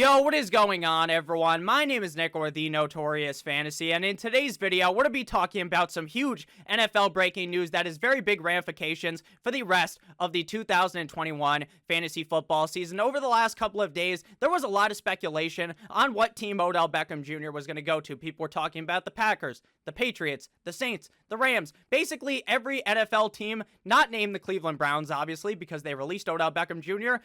Yo, what is going on, everyone? My name is Nick, or The Notorious Fantasy, and in today's video, we're going to be talking about some huge NFL breaking news that has very big ramifications for the rest of the 2021 fantasy football season. Over the last couple of days, there was a lot of speculation on what team Odell Beckham Jr. was going to go to. People were talking about the Packers, the Patriots, the Saints, the Rams, basically every NFL team, not named the Cleveland Browns, obviously, because they released Odell Beckham Jr.,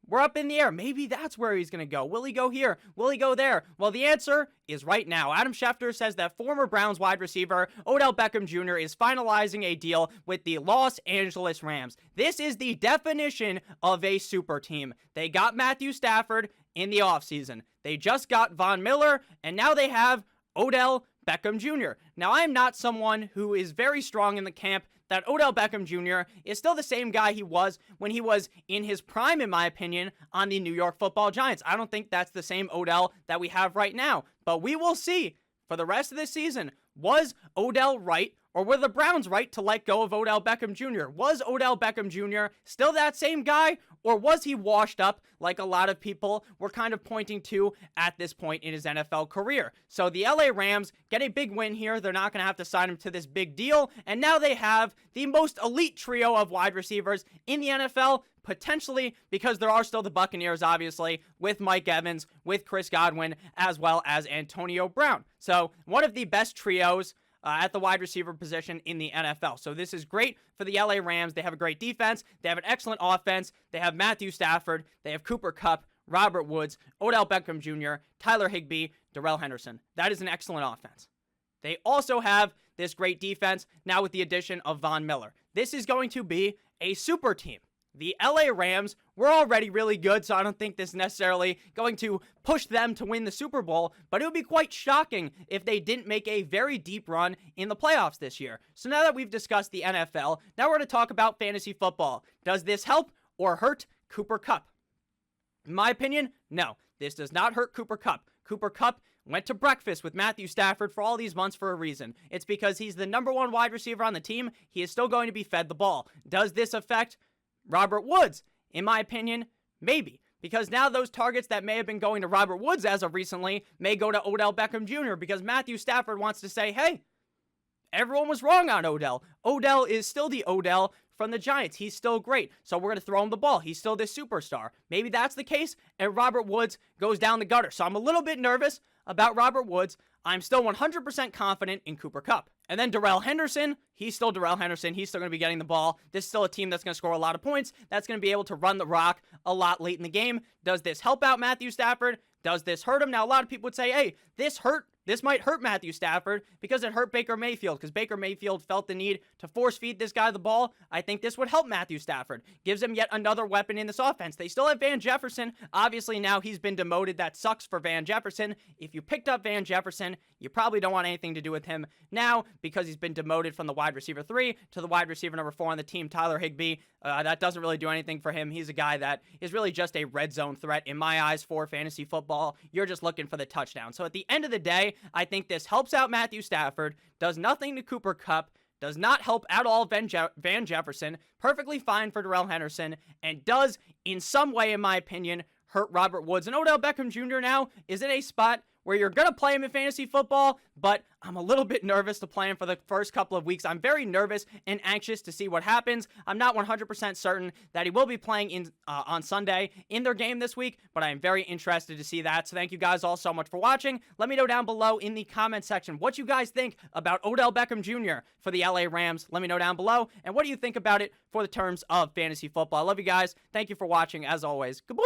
we're up in the air. Maybe that's where he's going to go. Will he go here? Will he go there? Well, the answer is right now. Adam Schefter says that former Browns wide receiver Odell Beckham Jr. is finalizing a deal with the Los Angeles Rams. This is the definition of a super team. They got Matthew Stafford in the offseason. They just got Von Miller, and now they have Odell Beckham Jr. Now, I am not someone who is very strong in the camp that Odell Beckham Jr. is still the same guy he was when he was in his prime, in my opinion, on the New York Football Giants. I don't think that's the same Odell that we have right now, but we will see for the rest of this season. Was Odell right, or were the Browns right to let go of Odell Beckham Jr.? Was Odell Beckham Jr. still that same guy, or was he washed up like a lot of people were kind of pointing to at this point in his NFL career? So the LA Rams get a big win here. They're not going to have to sign him to this big deal, and now they have the most elite trio of wide receivers in the NFL, potentially, because there are still the Buccaneers, obviously, with Mike Evans, with Chris Godwin, as well as Antonio Brown. So one of the best trios at the wide receiver position in the NFL. So this is great for the LA Rams. They have a great defense. They have an excellent offense. They have Matthew Stafford. They have Cooper Kupp, Robert Woods, Odell Beckham Jr., Tyler Higbee, Darrell Henderson. That is an excellent offense. They also have this great defense now with the addition of Von Miller. This is going to be a super team. The LA Rams were already really good, so I don't think this is necessarily going to push them to win the Super Bowl, but it would be quite shocking if they didn't make a very deep run in the playoffs this year. So now that we've discussed the NFL, now we're going to talk about fantasy football. Does this help or hurt Cooper Kupp? In my opinion, no. This does not hurt Cooper Kupp. Cooper Kupp went to breakfast with Matthew Stafford for all these months for a reason. It's because he's the number one wide receiver on the team. He is still going to be fed the ball. Does this affect Robert Woods? In my opinion, maybe. Because now those targets that may have been going to Robert Woods as of recently may go to Odell Beckham Jr. because Matthew Stafford wants to say, hey, everyone was wrong on Odell. Odell is still the Odell from the Giants. He's still great. So we're going to throw him the ball. He's still this superstar. Maybe that's the case, and Robert Woods goes down the gutter. So I'm a little bit nervous about Robert Woods. I'm still 100% confident in Cooper Kupp. And then Darrell Henderson, he's still Darrell Henderson. He's still going to be getting the ball. This is still a team that's going to score a lot of points. That's going to be able to run the rock a lot late in the game. Does this help out Matthew Stafford? Does this hurt him? Now, a lot of people would say, hey, this might hurt Matthew Stafford because it hurt Baker Mayfield, because Baker Mayfield felt the need to force feed this guy the ball. I think this would help Matthew Stafford. Gives him yet another weapon in this offense. They still have Van Jefferson. Obviously, now he's been demoted. That sucks for Van Jefferson. If you picked up Van Jefferson, you probably don't want anything to do with him now because he's been demoted from the wide receiver 3 to the wide receiver number 4 on the team, Tyler Higbee. That doesn't really do anything for him. He's a guy that is really just a red zone threat in my eyes for fantasy football. You're just looking for the touchdown. So at the end of the day, I think this helps out Matthew Stafford, does nothing to Cooper Kupp, does not help at all Van Jefferson, perfectly fine for Darrell Henderson, and does, in some way, in my opinion, hurt Robert Woods. And Odell Beckham Jr. now is in a spot where you're going to play him in fantasy football, but I'm a little bit nervous to play him for the first couple of weeks. I'm very nervous and anxious to see what happens. I'm not 100% certain that he will be playing on Sunday in their game this week, but I am very interested to see that. So thank you guys all so much for watching. Let me know down below in the comment section what you guys think about Odell Beckham Jr. for the LA Rams. Let me know down below. And what do you think about it for the terms of fantasy football? I love you guys. Thank you for watching as always. Good boy.